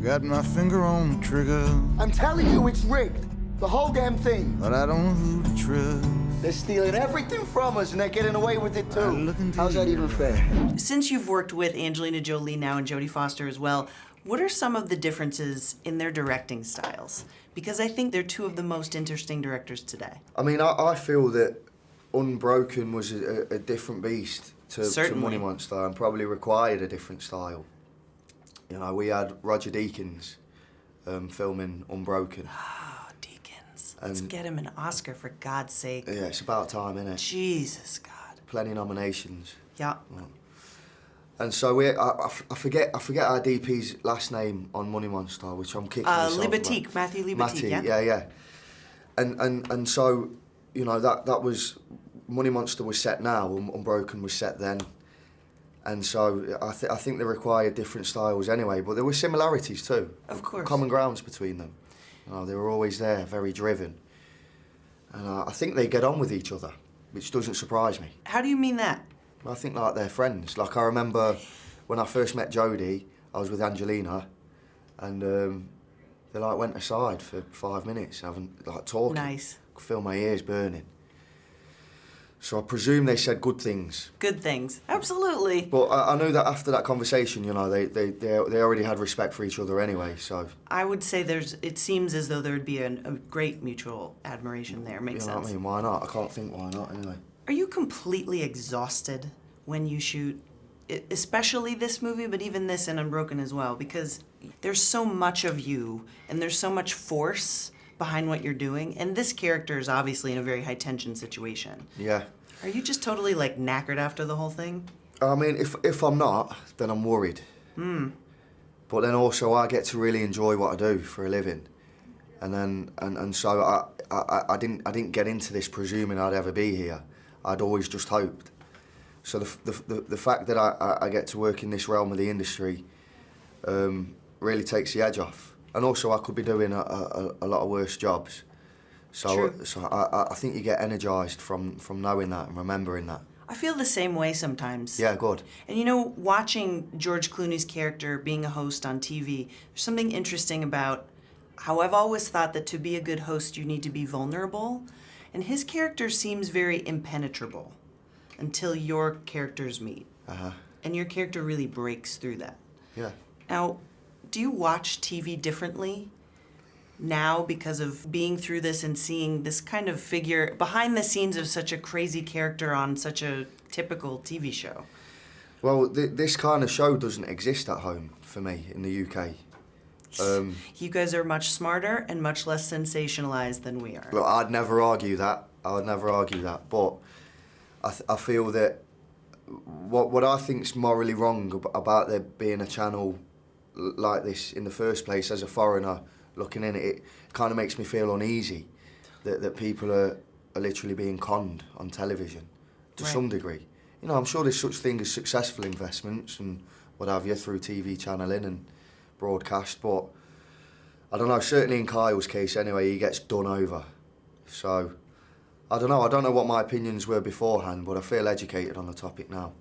got my finger on the trigger, I'm telling you, it's rigged. The whole damn thing. but I don't know who to trust. They're stealing everything from us and they're getting away with it too. How's that even fair? Since you've worked with Angelina Jolie now and Jodie Foster as well, what are some of the differences in their directing styles? Because I think they're two of the most interesting directors today. I mean, I feel that Unbroken was a different beast to Money Monster and probably required a different style. You know, we had Roger Deakins filming Unbroken. Oh, Deakins. Let's get him an Oscar, for God's sake. Yeah, it's about time, innit? Jesus, God. Plenty of nominations. Yeah. And so I forget our DP's last name on Money Monster, which I'm kicking myself about. Libatique, Matthew Libatique, yeah. And so, you know, that was, Money Monster was set now, Unbroken was set then. And so I think they required different styles anyway, but there were similarities too. Of course. Common grounds between them. You know, they were always there, very driven. And I think they get on with each other, which doesn't surprise me. How do you mean that? I think like they're friends. Like I remember when I first met Jodie, I was with Angelina, and they like went aside for 5 minutes, having like talking. Nice. I could feel my ears burning. So I presume they said good things. Good things. Absolutely. But I knew that after that conversation, you know, they already had respect for each other anyway. So I would say it seems as though there would be a great mutual admiration there. Makes you know sense. what I mean? Why not? I can't think why not anyway. Are you completely exhausted when you shoot, especially this movie, but even this and Unbroken as well? Because there's so much of you and there's so much force behind what you're doing, and this character is obviously in a very high tension situation. Yeah. Are you just totally like knackered after the whole thing? I mean, if I'm not, then I'm worried. But then also I get to really enjoy what I do for a living, and so I didn't get into this presuming I'd ever be here. I'd always just hoped. So the fact that I get to work in this realm of the industry really takes the edge off. And also I could be doing a lot of worse jobs. So I think you get energised from knowing that and remembering that. I feel the same way sometimes. Yeah, good. And you know, watching George Clooney's character being a host on TV, there's something interesting about how I've always thought that to be a good host you need to be vulnerable. And his character seems very impenetrable until your characters meet. And your character really breaks through that. Yeah. Now, do you watch TV differently now because of being through this and seeing this kind of figure behind the scenes of such a crazy character on such a typical TV show? Well, this kind of show doesn't exist at home for me in the UK. You guys are much smarter and much less sensationalized than we are. Look, I'd never argue that. But I feel that what I think's morally wrong about there being a channel like this in the first place, as a foreigner looking in it kind of makes me feel uneasy that people are literally being conned on television to some degree. You know, I'm sure there's such thing as successful investments and what have you through TV channeling and broadcast, but I don't know, certainly in Kyle's case anyway, he gets done over. So, I don't know what my opinions were beforehand, but I feel educated on the topic now.